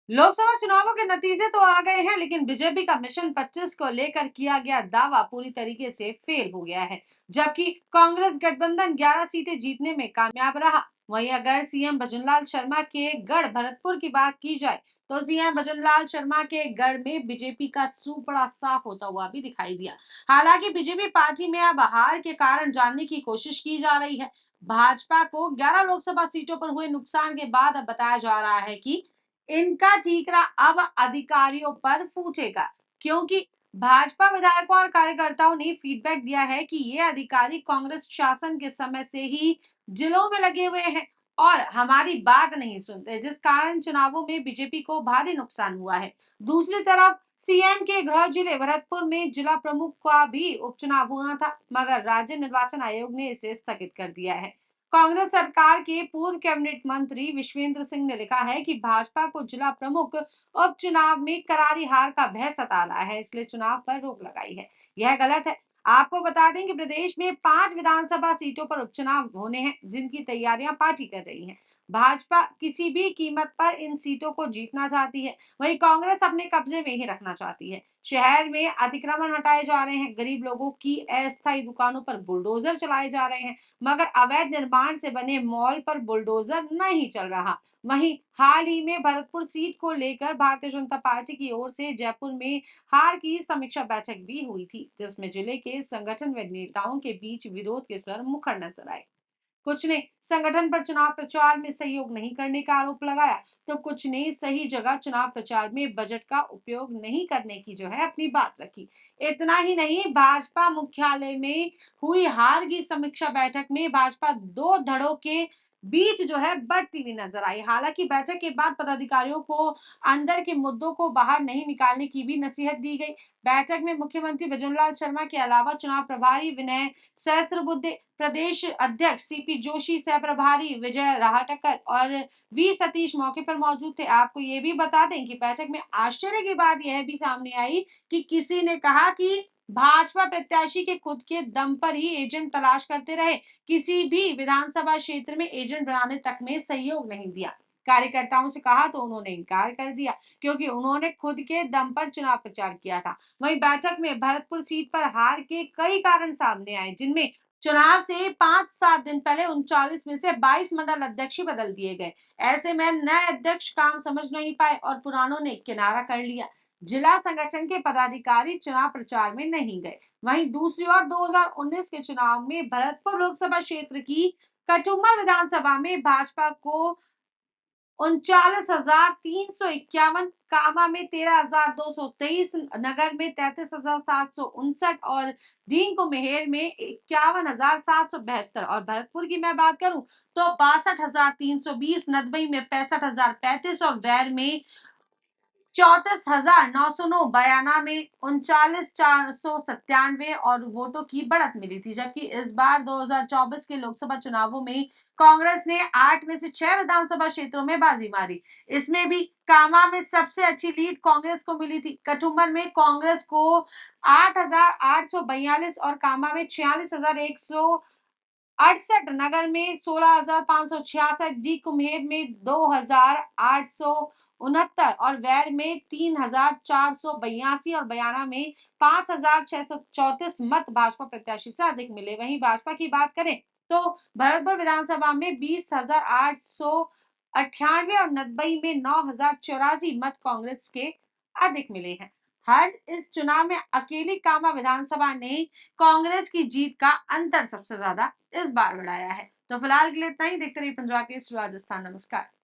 लोकसभा चुनावों के नतीजे तो आ गए हैं, लेकिन बीजेपी का मिशन 25 को लेकर किया गया दावा पूरी तरीके से फेल हो गया है। जबकि कांग्रेस गठबंधन 11 सीटें जीतने में कामयाब रहा। वहीं अगर सीएम भजनलाल शर्मा के गढ़ भरतपुर की बात की जाए, तो सीएम भजनलाल शर्मा के गढ़ में बीजेपी का सुपड़ा साफ होता हुआ भी दिखाई दिया। हालांकि बीजेपी पार्टी में अब हार के कारण जानने की कोशिश की जा रही है। भाजपा को 11 लोकसभा सीटों पर हुए नुकसान के बाद अब बताया जा रहा है कि इनका ठीकरा अब अधिकारियों पर फूटेगा, क्योंकि भाजपा विधायकों और कार्यकर्ताओं ने फीडबैक दिया है कि ये अधिकारी कांग्रेस शासन के समय से ही जिलों में लगे हुए हैं और हमारी बात नहीं सुनते, जिस कारण चुनावों में बीजेपी को भारी नुकसान हुआ है। दूसरी तरफ सीएम के गृह जिले भरतपुर में जिला प्रमुख का भी उपचुनाव होना था, मगर राज्य निर्वाचन आयोग ने इसे स्थगित कर दिया है। कांग्रेस सरकार के पूर्व कैबिनेट मंत्री विश्वेंद्र सिंह ने लिखा है कि भाजपा को जिला प्रमुख उपचुनाव में करारी हार का भय सता रहा है, इसलिए चुनाव पर रोक लगाई है। यह गलत है। आपको बता दें कि प्रदेश में 5 विधानसभा सीटों पर उपचुनाव होने हैं, जिनकी तैयारियां पार्टी कर रही है। भाजपा किसी भी कीमत पर इन सीटों को जीतना चाहती है, वहीं कांग्रेस अपने कब्जे में ही रखना चाहती है। शहर में अतिक्रमण हटाए जा रहे हैं, गरीब लोगों की अस्थायी दुकानों पर बुलडोजर चलाए जा रहे हैं, मगर अवैध निर्माण से बने मॉल पर बुलडोजर नहीं चल रहा। वहीं हाल ही में भरतपुर सीट को लेकर भारतीय जनता पार्टी की ओर से जयपुर में हार की समीक्षा बैठक भी हुई थी, जिसमें जिले के संगठन व नेताओं के बीच विरोध के स्वर मुखर नजर आए। कुछ ने संगठन पर चुनाव प्रचार में सहयोग नहीं करने का आरोप लगाया, तो कुछ ने सही जगह चुनाव प्रचार में बजट का उपयोग नहीं करने की जो है अपनी बात रखी। इतना ही नहीं, भाजपा मुख्यालय में हुई हार की समीक्षा बैठक में भाजपा दो धड़ों के बीच जो है बढ़ती हुई नजर आई। हालांकि बैठक के बाद पदाधिकारियों को अंदर के मुद्दों को बाहर नहीं निकालने की भी नसीहत दी गई। बैठक में मुख्यमंत्री भजनलाल शर्मा के अलावा चुनाव प्रभारी विनय सहस्त्रबुद्धे, प्रदेश अध्यक्ष सीपी जोशी, सह प्रभारी विजय राहटकर और वी सतीश मौके पर मौजूद थे। आपको ये भी बता दें कि बैठक में आश्चर्य की बात यह भी सामने आई कि किसी ने कहा कि भाजपा प्रत्याशी के खुद के दम पर ही एजेंट तलाश करते रहे, किसी भी विधानसभा क्षेत्र में एजेंट बनाने तक में सहयोग नहीं दिया। कार्यकर्ताओं से कहा तो उन्होंने इनकार कर दिया, क्योंकि उन्होंने खुद के दम पर चुनाव प्रचार किया था। वहीं बैठक में भरतपुर सीट पर हार के कई कारण सामने आए, जिनमें चुनाव से 5-7 दिन पहले 39 में से 22 मंडल अध्यक्ष ही बदल दिए गए। ऐसे में नए अध्यक्ष काम समझ नहीं पाए और पुरानों ने किनारा कर लिया। जिला संगठन के पदाधिकारी चुनाव प्रचार में नहीं गए। वहीं दूसरी ओर 2019 के चुनाव में भरतपुर लोकसभा क्षेत्र की कटुमर विधानसभा में भाजपा को 39,351, कामा में 13,223, नगर में 33,759 और डींग को मेहर में 51,772 और भरतपुर की मैं बात करूं तो 62,320, नदबई में 65,035 और वैर में 34,909, बयाना में 39,497 और वोटों की बढ़त मिली थी। जबकि इस बार 2024 के लोकसभा चुनावों में कांग्रेस ने 8 में से 6 विधानसभा क्षेत्रों में बाजी मारी। इसमें भी कामा में सबसे अच्छी लीड कांग्रेस को मिली थी। कटुमर में कांग्रेस को 8,842 और कामा में 46,168, नगर में 16,566, डी कुम्हेर में 2,869 और वैर में 3,482 और बयाना में 5,634 मत भाजपा प्रत्याशी से अधिक मिले। वहीं भाजपा की बात करें तो भरतपुर विधानसभा में 20,898 और नदबई में 9,084 मत कांग्रेस के अधिक मिले हैं। हर इस चुनाव में अकेली कामा विधानसभा ने कांग्रेस की जीत का अंतर सबसे ज्यादा इस बार बढ़ाया है। तो फिलहाल के लिए इतना ही। देखते रहिए पंजाब केसरी राजस्थान। नमस्कार।